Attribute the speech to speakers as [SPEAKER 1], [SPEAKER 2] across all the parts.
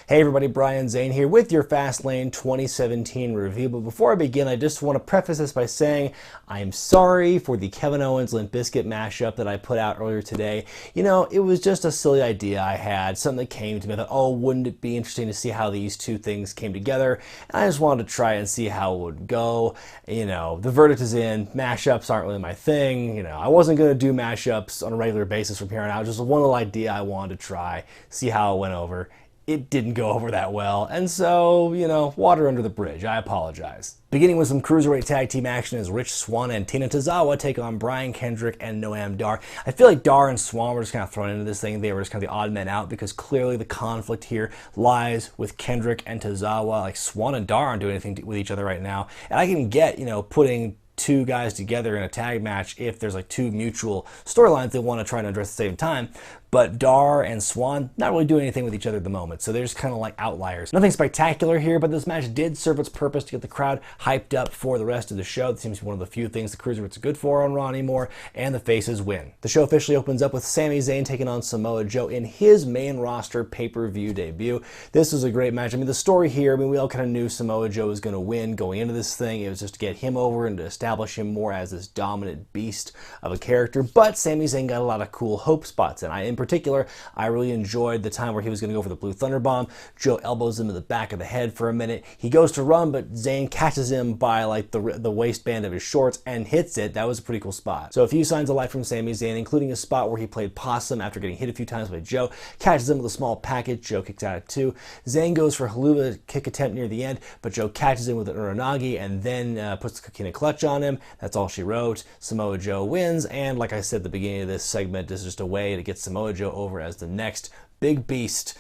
[SPEAKER 1] Hey everybody, Brian Zayn here with your Fastlane 2017 review. But before I begin, I just want to preface this by saying I am sorry for the Kevin Owens Limp Bizkit mashup that I put out earlier today. You know, it was just a silly idea I had, something that came to me. I thought, oh, wouldn't it be interesting to see how these two things came together? And I just wanted to try and see how it would go. You know, the verdict is in. Mashups aren't really my thing. You know, I wasn't going to do mashups on a regular basis from here on out. Just one little idea I wanted to try, see how it went over. It didn't go over that well, and so, you know, water under the bridge. I apologize. Beginning with some Cruiserweight tag team action as Swann and Tina Tozawa take on Braun, Kendrick, and Noam Dar. I feel like Dar and Swann were just kind of thrown into this thing. They were just kind of the odd men out because clearly the conflict here lies with Kendrick and Tozawa. Like, Swann and Dar aren't doing anything with each other right now. And I can get, you know, putting two guys together in a tag match if there's like two mutual storylines they want to try and address at the same time. But Dar and Swann not really doing anything with each other at the moment, so they're just kind of like outliers. Nothing spectacular here, but this match did serve its purpose to get the crowd hyped up for the rest of the show. That seems to be one of the few things the Cruiserweights are good for on Raw anymore, and the faces win. The show officially opens up with Sami Zayn taking on Samoa Joe in his main roster pay-per-view debut. This was a great match. I mean, the story here, I mean, we all kind of knew Samoa Joe was going to win going into this thing. It was just to get him over and to establish him more as this dominant beast of a character, but Sami Zayn got a lot of cool hope spots, and in particular, I really enjoyed the time where he was going to go for the Blue Thunder Bomb. Joe elbows him in the back of the head for a minute. He goes to run, but Zayn catches him by like the waistband of his shorts and hits it. That was a pretty cool spot. So a few signs of life from Sami Zayn, including a spot where he played possum after getting hit a few times by Joe. Catches him with a small package. Joe kicks out at two. Zayn goes for a haluva kick attempt near the end, but Joe catches him with an uranagi and then puts the coquina clutch on him. That's all she wrote. Samoa Joe wins, and like I said at the beginning of this segment, this is just a way to get Samoa Joe over as the next big beast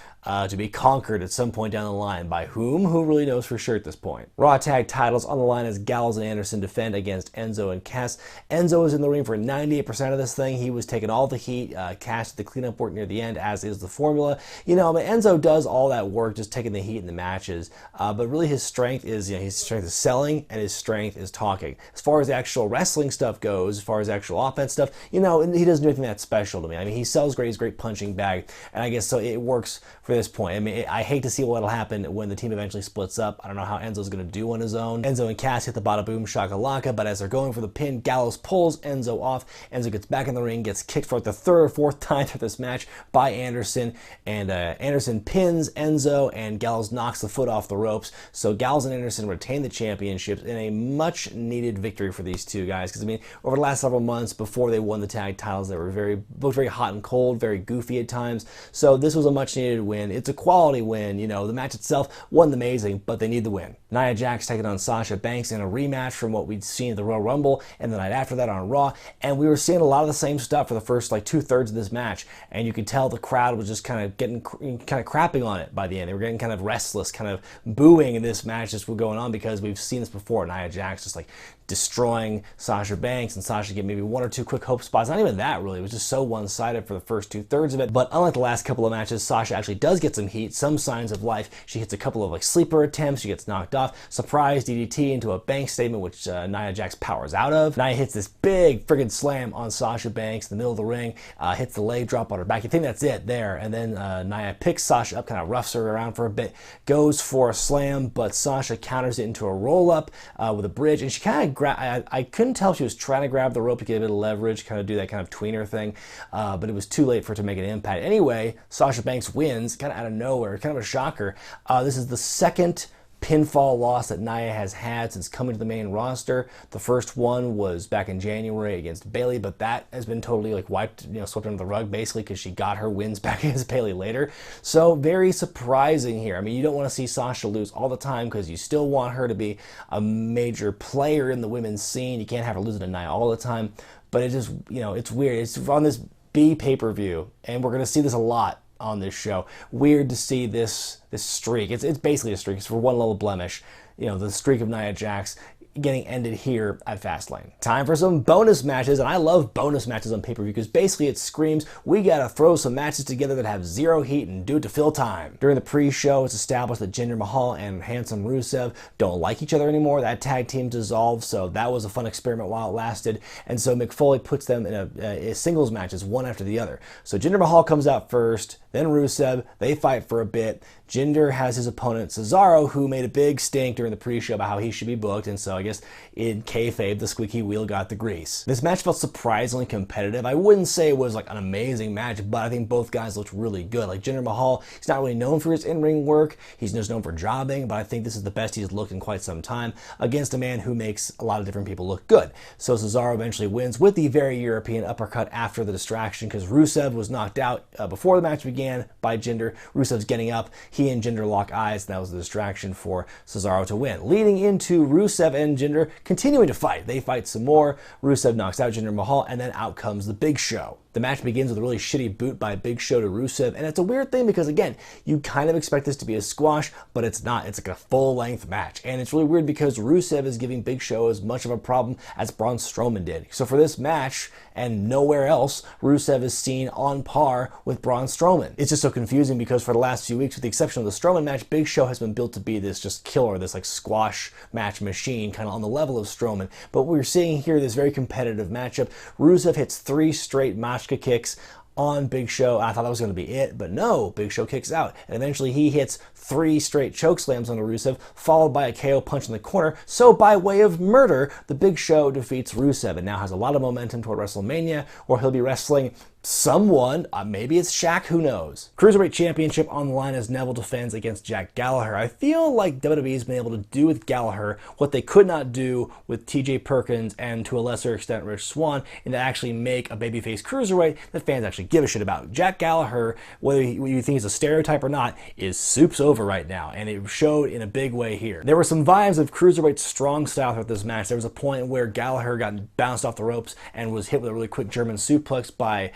[SPEAKER 1] to be conquered at some point down the line. By whom? Who really knows for sure at this point? Raw tag titles on the line as Gallows and Anderson defend against Enzo and Cass. Enzo was in the ring for 98% of this thing. He was taking all the heat. Cass did the cleanup work near the end, as is the formula. You know, but Enzo does all that work, just taking the heat in the matches. But really his strength is, you know, his strength is selling and his strength is talking. As far as the actual wrestling stuff goes, as far as actual offense stuff, you know, he doesn't do anything that special to me. I mean, he sells great, he's a great punching bag, and I guess so it works for this point. I mean, I hate to see what'll happen when the team eventually splits up. I don't know how Enzo's going to do on his own. Enzo and Cass hit the bada boom shakalaka, but as they're going for the pin, Gallows pulls Enzo off. Enzo gets back in the ring, gets kicked for like the third or fourth time through this match by Anderson, and Anderson pins Enzo, and Gallows knocks the foot off the ropes. So Gallows and Anderson retain the championships in a much needed victory for these two guys, because I mean, over the last several months before they won the tag titles, they were both very hot and cold, very goofy at times. So this was a much needed win. It's a quality win. You know, the match itself wasn't amazing, but they need the win. Nia Jax taking on Sasha Banks in a rematch from what we'd seen at the Royal Rumble and the night after that on Raw, and we were seeing a lot of the same stuff for the first like 2/3 of this match, and you could tell the crowd was just kind of crapping on it by the end. They were getting kind of restless, kind of booing in this match as we're going on, because we've seen this before. Nia Jax just like destroying Sasha Banks, and Sasha get maybe one or two quick hope spots. Not even that, really. It was just so one-sided for the first 2/3 of it. But unlike the last couple of matches, Sasha actually does get some heat, some signs of life. She hits a couple of like sleeper attempts. She gets knocked off. Surprise DDT into a Banks statement, which Nia Jax powers out of. Nia hits this big friggin' slam on Sasha Banks in the middle of the ring, hits the leg drop on her back. You think that's it there, and then Nia picks Sasha up, kind of roughs her around for a bit, goes for a slam, but Sasha counters it into a roll-up with a bridge, and she kind of I couldn't tell if she was trying to grab the rope to get a bit of leverage, kind of do that kind of tweener thing, but it was too late for it to make an impact. Anyway, Sasha Banks wins, kind of out of nowhere, kind of a shocker. This is the second pinfall loss that Nia has had since coming to the main roster. The first one was back in January against Bayley, but that has been totally like wiped, you know, swept under the rug basically, because she got her wins back against Bayley later. So very surprising here. I mean, you don't want to see Sasha lose all the time, because you still want her to be a major player in the women's scene. You can't have her losing to Nia all the time, but it just, you know, it's weird. It's on this B pay-per-view, and we're going to see this a lot on this show. Weird to see this streak. It's basically a streak. It's for one little blemish. You know, the streak of Nia Jax getting ended here at Fastlane. Time for some bonus matches, and I love bonus matches on pay-per-view because basically it screams, we gotta throw some matches together that have zero heat and do it to fill time. During the pre-show, it's established that Jinder Mahal and handsome Rusev don't like each other anymore. That tag team dissolved, so that was a fun experiment while it lasted, and so Mick Foley puts them in a singles matches, one after the other. So Jinder Mahal comes out first, then Rusev. They fight for a bit. Jinder has his opponent Cesaro, who made a big stink during the pre-show about how he should be booked, and so I guess in kayfabe, the squeaky wheel got the grease. This match felt surprisingly competitive. I wouldn't say it was like an amazing match, but I think both guys looked really good. Like Jinder Mahal, he's not really known for his in-ring work. He's just known for jobbing, but I think this is the best he's looked in quite some time against a man who makes a lot of different people look good. So Cesaro eventually wins with the very European uppercut after the distraction, because Rusev was knocked out before the match began by Jinder. Rusev's getting up. He and Jinder lock eyes, and that was the distraction for Cesaro to win. Leading into Rusev and Jinder continuing to fight. They fight some more. Rusev knocks out Jinder Mahal, and then out comes the Big Show. The match begins with a really shitty boot by Big Show to Rusev, and it's a weird thing because, again, you kind of expect this to be a squash, but it's not. It's like a full-length match, and it's really weird because Rusev is giving Big Show as much of a problem as Braun Strowman did. So for this match, and nowhere else, Rusev is seen on par with Braun Strowman. It's just so confusing because for the last few weeks, with the exception of the Strowman match, Big Show has been built to be this just killer, this like squash match machine, kind of on the level of Strowman. But we're seeing here this very competitive matchup. Rusev hits 3 straight Machka kicks on Big Show. I thought that was going to be it, but no, Big Show kicks out. And eventually he hits 3 straight choke slams on Rusev, followed by a KO punch in the corner. So by way of murder, the Big Show defeats Rusev and now has a lot of momentum toward WrestleMania, where he'll be wrestling someone, maybe it's Shaq, who knows. Cruiserweight Championship on the line as Neville defends against Jack Gallagher. I feel like WWE's been able to do with Gallagher what they could not do with TJ Perkins and to a lesser extent Rich Swann, and to actually make a babyface cruiserweight that fans actually give a shit about. Jack Gallagher, whether you think he's a stereotype or not, is soup's over right now, and it showed in a big way here. There were some vibes of Cruiserweight strong style throughout this match. There was a point where Gallagher got bounced off the ropes and was hit with a really quick German suplex by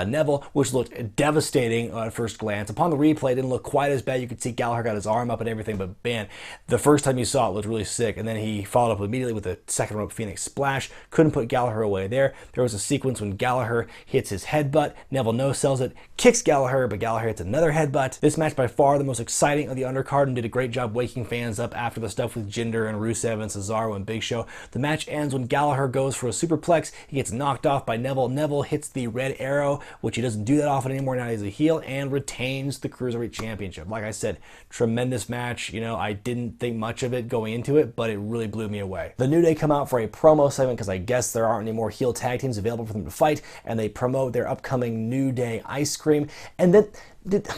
[SPEAKER 1] Neville, which looked devastating at first glance. Upon the replay, it didn't look quite as bad. You could see Gallagher got his arm up and everything, but man, the first time you saw it looked really sick, and then he followed up immediately with a second rope Phoenix splash. Couldn't put Gallagher away there. There was a sequence when Gallagher hits his headbutt. Neville no-sells it, kicks Gallagher, but Gallagher hits another headbutt. This match by far the most exciting of the undercard and did a great job waking fans up after the stuff with Jinder and Rusev and Cesaro and Big Show. The match ends when Gallagher goes for a superplex. He gets knocked off by Neville. Neville hits the red arrow, which he doesn't do that often anymore now he's a heel, and retains the Cruiserweight Championship. Like I said, tremendous match. You know, I didn't think much of it going into it, but it really blew me away. The New Day come out for a promo segment because I guess there aren't any more heel tag teams available for them to fight, and they promote their upcoming New Day ice cream. And then, did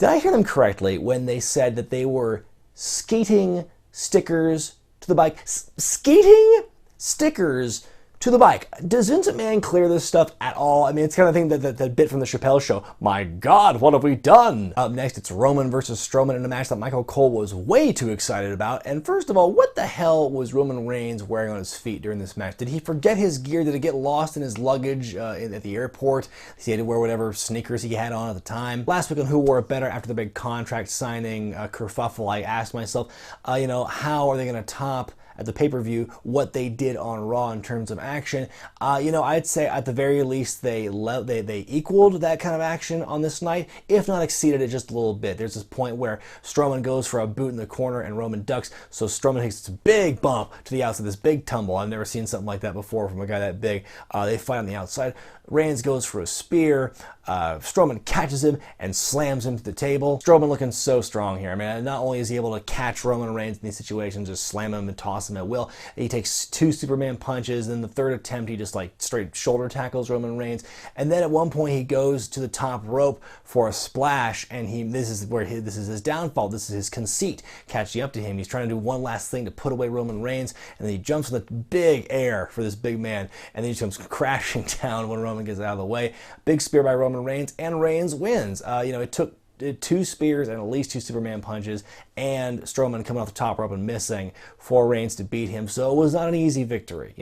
[SPEAKER 1] I hear them correctly when they said that they were skating stickers to the bike? Skating stickers to the bike. Does Vince McMahon clear this stuff at all? I mean, it's kind of thing that bit from the Chappelle Show. My God, what have we done? Up next, it's Roman versus Strowman in a match that Michael Cole was way too excited about. And first of all, what the hell was Roman Reigns wearing on his feet during this match? Did he forget his gear? Did it get lost in his luggage at the airport? He had to wear whatever sneakers he had on at the time. Last week on Who Wore It Better, after the big contract signing kerfuffle, I asked myself, how are they going to top at the pay-per-view what they did on Raw in terms of action? I'd say at the very least they equaled that kind of action on this night, if not exceeded it just a little bit. There's this point where Strowman goes for a boot in the corner and Roman ducks, so Strowman takes this big bump to the outside, this big tumble. I've never seen something like that before from a guy that big. They fight on the outside. Reigns goes for a spear. Strowman catches him and slams him to the table. Strowman looking so strong here. I mean, not only is he able to catch Roman Reigns in these situations, just slam him and toss him at will, he takes 2 Superman punches. Then the third attempt, he just like straight shoulder tackles Roman Reigns. And then at one point, he goes to the top rope for a splash, and this is his downfall. This is his conceit catching up to him. He's trying to do one last thing to put away Roman Reigns, and then he jumps in the big air for this big man, and then he comes crashing down when Roman gets out of the way. Big spear by Roman Reigns, and Reigns wins. It took 2 spears and at least 2 Superman punches, and Strowman coming off the top rope and missing for Reigns to beat him. So it was not an easy victory.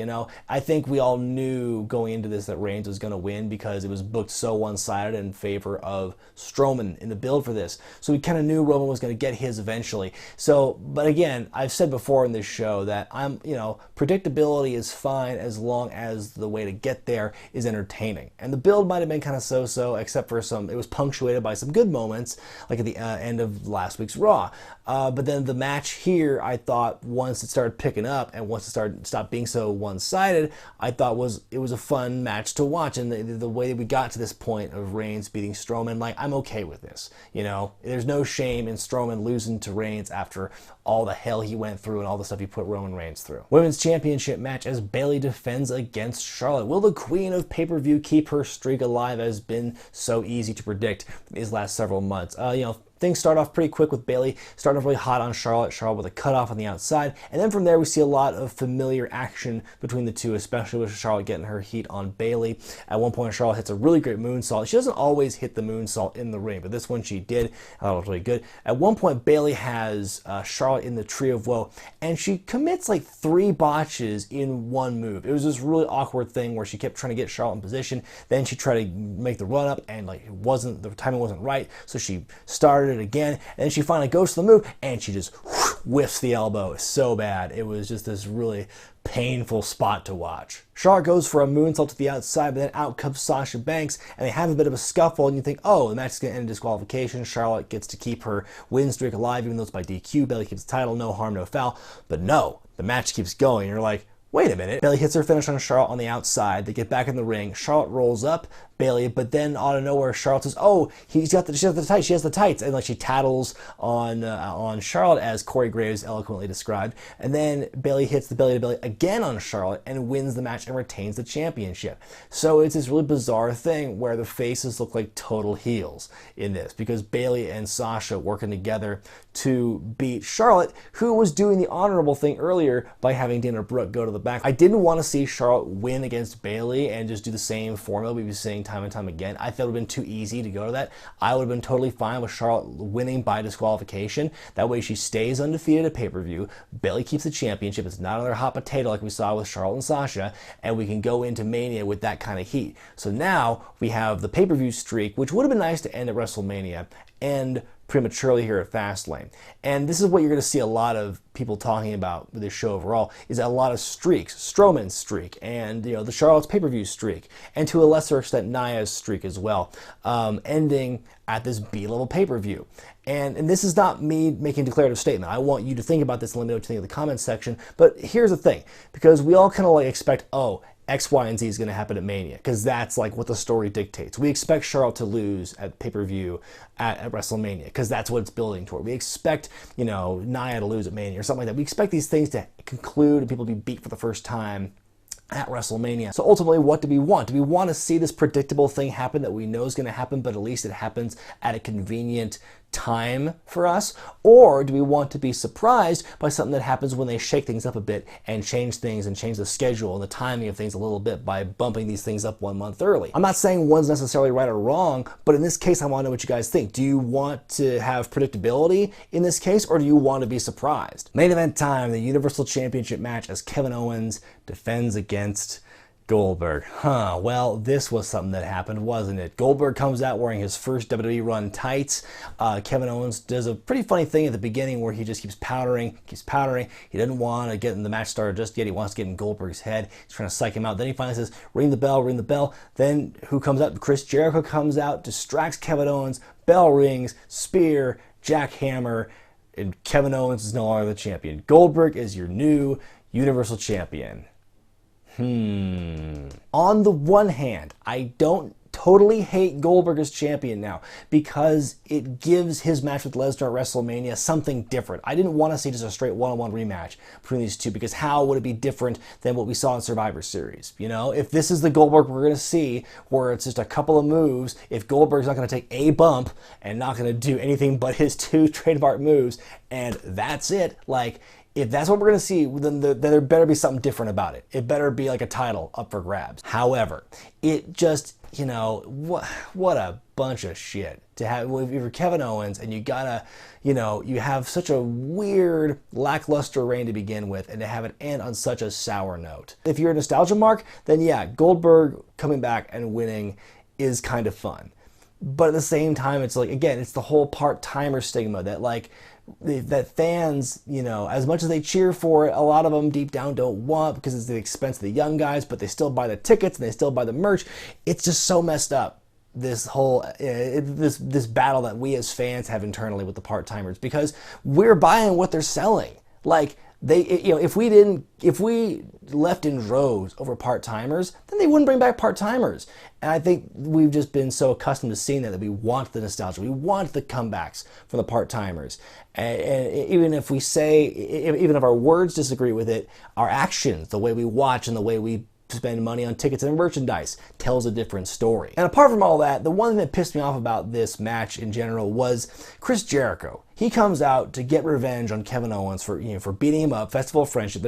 [SPEAKER 1] I think we all knew going into this that Reigns was going to win because it was booked so one-sided in favor of Strowman in the build for this. So we kind of knew Roman was going to get his eventually. But again, I've said before in this show that predictability is fine as long as the way to get there is entertaining. And the build might have been kind of so-so, except for it was punctuated by some good moments. sense, like at the end of last week's Raw. But then the match here, I thought once it started picking up and once it stopped being so one-sided, I thought it was a fun match to watch. And the way that we got to this point of Reigns beating Strowman, like, I'm okay with this. You know, there's no shame in Strowman losing to Reigns after all the hell he went through and all the stuff he put Roman Reigns through. Women's Championship match as Bayley defends against Charlotte. Will the queen of pay-per-view keep her streak alive? Has been so easy to predict these last several months. Things start off pretty quick with Bayley starting off really hot on Charlotte with a cutoff on the outside, and then from there we see a lot of familiar action between the two, especially with Charlotte getting her heat on Bayley. At one point, Charlotte hits a really great moonsault. She doesn't always hit the moonsault in the ring, but this one she did. I thought it was really good. At one point, Bayley has Charlotte in the Tree of Woe, and she commits like 3 botches in one move. It was this really awkward thing where she kept trying to get Charlotte in position, then she tried to make the run up, and like the timing wasn't right, so she started it again, and then she finally goes to the move and she just whiffs the elbow so bad. It was just this really painful spot to watch. Charlotte goes for a moonsault to the outside, but then out comes Sasha Banks, and they have a bit of a scuffle, and you think, oh, the match is going to end in disqualification. Charlotte gets to keep her win streak alive, even though it's by DQ. Bayley keeps the title, no harm, no foul. But no, the match keeps going. You're like, wait a minute. Bayley hits her finish on Charlotte on the outside. They get back in the ring. Charlotte rolls up Bayley, but then out of nowhere, Charlotte says, "Oh, she has the tights," and like she tattles on Charlotte, as Corey Graves eloquently described. And then Bayley hits the belly to belly again on Charlotte and wins the match and retains the championship. So it's this really bizarre thing where the faces look like total heels in this, because Bayley and Sasha working together to beat Charlotte, who was doing the honorable thing earlier by having Dana Brooke go to the back. I didn't want to see Charlotte win against Bayley and just do the same formula we've been seeing time and time again. I thought it would have been too easy to go to that. I would have been totally fine with Charlotte winning by disqualification. That way she stays undefeated at pay-per-view. Bayley keeps the championship. It's not another hot potato like we saw with Charlotte and Sasha, and we can go into Mania with that kind of heat. So now we have the pay-per-view streak, which would have been nice to end at WrestleMania, and prematurely here at Fastlane. And this is what you're going to see a lot of people talking about with this show overall, is a lot of streaks. Strowman's streak, and the Charlotte's pay-per-view streak, and to a lesser extent Nia's streak as well, ending at this B-level pay-per-view. And this is not me making a declarative statement. I want you to think about this and let me know what you think in the comments section. But here's the thing, because we all kind of like expect, oh, X, Y, and Z is going to happen at Mania, because that's like what the story dictates. We expect Charlotte to lose at pay-per-view at WrestleMania, because that's what it's building toward. We expect, Nia to lose at Mania or something like that. We expect these things to conclude and people to be beat for the first time at WrestleMania. So ultimately, what do we want? Do we want to see this predictable thing happen that we know is going to happen, but at least it happens at a convenient time for us? Or do we want to be surprised by something that happens when they shake things up a bit and change things and change the schedule and the timing of things a little bit by bumping these things up 1 month early? I'm not saying one's necessarily right or wrong, but in this case, I want to know what you guys think. Do you want to have predictability in this case, or do you want to be surprised? Main event time, the Universal Championship match as Kevin Owens defends against Goldberg. Well, this was something that happened, wasn't it? Goldberg comes out wearing his first WWE run tights. Kevin Owens does a pretty funny thing at the beginning where he just keeps powdering. He doesn't want to get in the match started just yet. He wants to get in Goldberg's head. He's trying to psych him out. Then he finally says, ring the bell, ring the bell. Then who comes out? Chris Jericho comes out, distracts Kevin Owens, bell rings, spear, jackhammer, and Kevin Owens is no longer the champion. Goldberg is your new Universal Champion. On the one hand, I don't totally hate Goldberg as champion now, because it gives his match with Lesnar at WrestleMania something different. I didn't want to see just a straight one-on-one rematch between these two, because how would it be different than what we saw in Survivor Series? If this is the Goldberg we're going to see, where it's just a couple of moves, if Goldberg's not going to take a bump and not going to do anything but his 2 trademark moves, and that's it, if that's what we're going to see, then there better be something different about it. It better be like a title up for grabs. However, it just, what a bunch of shit to have. If you're Kevin Owens and you gotta, you have such a weird, lackluster reign to begin with, and to have it end on such a sour note. If you're a nostalgia mark, then yeah, Goldberg coming back and winning is kind of fun. But at the same time, it's again, it's the whole part-timer stigma that fans, as much as they cheer for it, a lot of them deep down don't want, because it's the expense of the young guys, but they still buy the tickets and they still buy the merch. It's just so messed up. this whole this battle that we as fans have internally with the part-timers, because we're buying what they're selling. Like, if we left in droves over part-timers, then they wouldn't bring back part-timers. And I think we've just been so accustomed to seeing that we want the nostalgia, we want the comebacks from the part-timers. And even if even if our words disagree with it, our actions, the way we watch and the way we spend money on tickets and merchandise tells a different story. And apart from all that, the one thing that pissed me off about this match in general was Chris Jericho. He comes out to get revenge on Kevin Owens for beating him up, Festival of Friendship,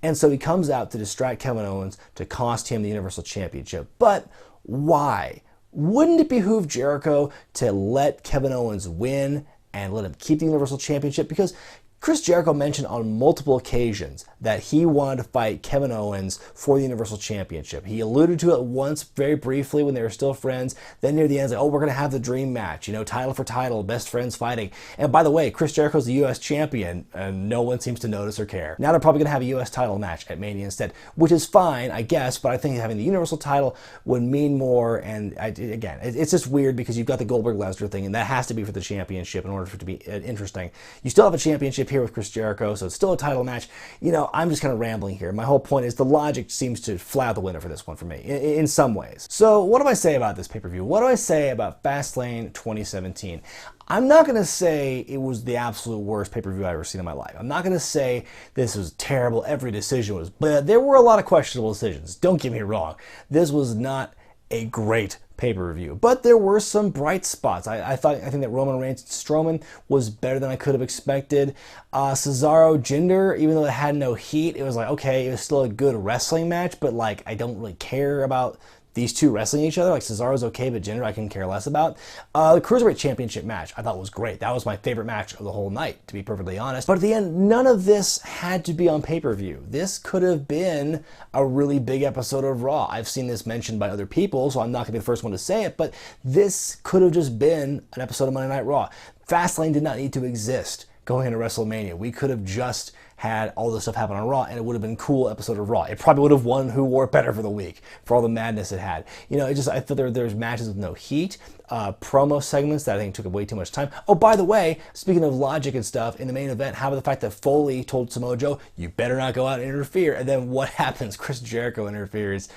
[SPEAKER 1] and so he comes out to distract Kevin Owens to cost him the Universal Championship. But why? Wouldn't it behoove Jericho to let Kevin Owens win and let him keep the Universal Championship? Because Chris Jericho mentioned on multiple occasions that he wanted to fight Kevin Owens for the Universal Championship. He alluded to it once very briefly when they were still friends. Then near the end, like, oh, we're going to have the dream match, title for title, best friends fighting. And by the way, Chris Jericho's the U.S. champion, and no one seems to notice or care. Now they're probably going to have a U.S. title match at Mania instead, which is fine, I guess, but I think having the Universal title would mean more. And again, it's just weird because you've got the Goldberg-Lesnar thing, and that has to be for the championship in order for it to be interesting. You still have a championship here with Chris Jericho, so it's still a title match. I'm just kind of rambling here. My whole point is the logic seems to fly out the window for this one for me, in some ways. So what do I say about this pay-per-view? What do I say about Fastlane 2017? I'm not going to say it was the absolute worst pay-per-view I've ever seen in my life. I'm not going to say this was terrible, every decision was, but there were a lot of questionable decisions. Don't get me wrong. This was not a great pay-per-view, but there were some bright spots. I think that Roman Reigns and Strowman was better than I could have expected. Cesaro, Jinder, even though it had no heat, it was like, okay, it was still a good wrestling match, but like, I don't really care about these two wrestling each other. Like, Cesaro's okay, but Jinder I can care less about. The Cruiserweight Championship match I thought was great. That was my favorite match of the whole night, to be perfectly honest. But at the end, none of this had to be on pay-per-view. This could have been a really big episode of Raw. I've seen this mentioned by other people, so I'm not going to be the first one to say it, but this could have just been an episode of Monday Night Raw. Fastlane did not need to exist going into WrestleMania. We could have just had all this stuff happen on Raw, and it would have been a cool episode of Raw. It probably would have won Who Wore It Better for the week for all the madness it had. I thought there's matches with no heat, promo segments that I think took way too much time. Oh, by the way, speaking of logic and stuff, in the main event, how about the fact that Foley told Samoa Joe, you better not go out and interfere, and then what happens? Chris Jericho interferes.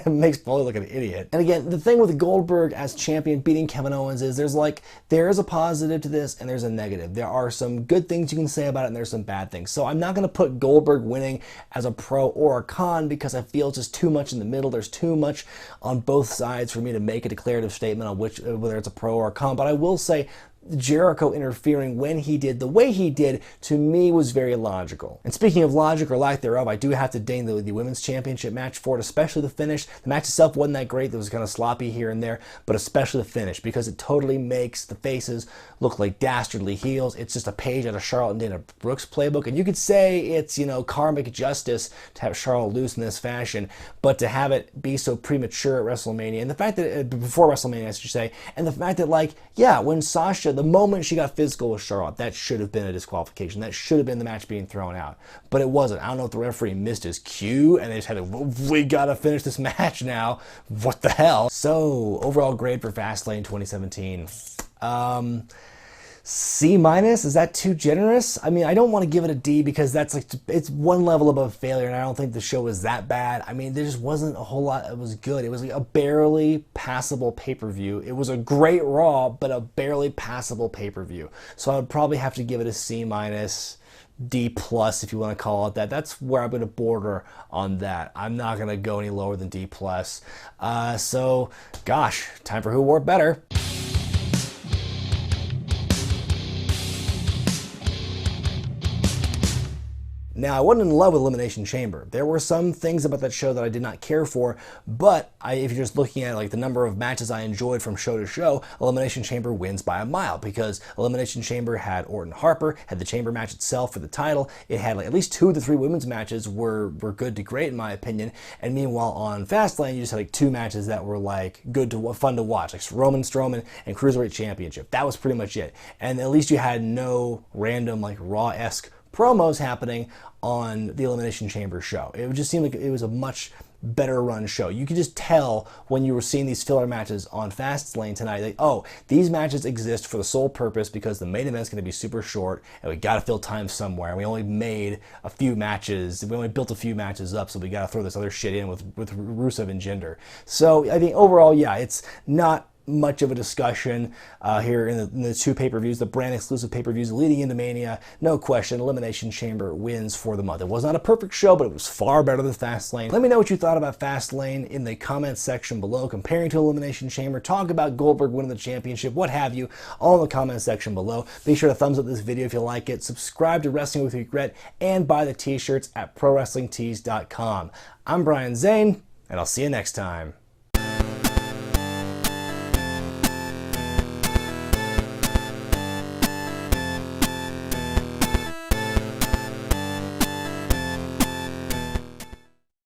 [SPEAKER 1] Makes Foley look like an idiot. And again, the thing with Goldberg as champion beating Kevin Owens is there is a positive to this and there's a negative. There are some good things you can say about it and there's some bad things. So I'm not going to put Goldberg winning as a pro or a con because I feel it's just too much in the middle. There's too much on both sides for me to make a declarative statement on whether it's a pro or a con. But I will say Jericho interfering when he did the way he did, to me, was very logical. And speaking of logic or lack thereof, I do have to ding the Women's Championship match for it, especially the finish. The match itself wasn't that great. It was kind of sloppy here and there, but especially the finish, because it totally makes the faces look like dastardly heels. It's just a page out of Charlotte and Dana Brooks' playbook, and you could say it's, karmic justice to have Charlotte lose in this fashion, but to have it be so premature at WrestleMania, and the fact that, before WrestleMania, I should say, and the fact that, when Sasha, the moment she got physical with Charlotte, that should have been a disqualification. That should have been the match being thrown out. But it wasn't. I don't know if the referee missed his cue and they just had to, we gotta finish this match now. What the hell? So, overall grade for Fastlane 2017. C-, is that too generous? I mean, I don't want to give it a D because it's one level above failure, and I don't think the show was that bad. I mean, there just wasn't a whole lot that was good. It was like a barely passable pay-per-view. It was a great Raw, but a barely passable pay-per-view. So I would probably have to give it a C-, D+, if you want to call it that. That's where I'm going to border on that. I'm not going to go any lower than D+. So, gosh, time for Who Wore It Better. Now, I wasn't in love with Elimination Chamber. There were some things about that show that I did not care for, but if you're just looking at the number of matches I enjoyed from show to show, Elimination Chamber wins by a mile, because Elimination Chamber had Orton Harper, had the Chamber match itself for the title. It had at least 2 of the 3 women's matches were good to great in my opinion, and meanwhile on Fastlane you just had 2 matches that were fun to watch, like Roman Strowman and Cruiserweight Championship. That was pretty much it, and at least you had no random Raw-esque promos happening on the Elimination Chamber show. It just seemed like it was a much better run show. You could just tell when you were seeing these filler matches on Fastlane tonight, like, oh, these matches exist for the sole purpose because the main event's going to be super short and we got to fill time somewhere. And we only made a few matches. We only built a few matches up, so we got to throw this other shit in with Rusev and Jinder. So I think overall, yeah, it's not much of a discussion here in the two pay-per-views, the brand exclusive pay-per-views leading into Mania. No question, Elimination Chamber wins for the month. It was not a perfect show, but it was far better than Fastlane. Let me know what you thought about Fastlane in the comments section below, comparing to Elimination Chamber. Talk about Goldberg winning the championship, what have you, all in the comments section below. Be sure to thumbs up this video if you like it, subscribe to Wrestling with Regret, and buy the t-shirts at ProWrestlingTees.com. I'm Brian Zayn, and I'll see you next time.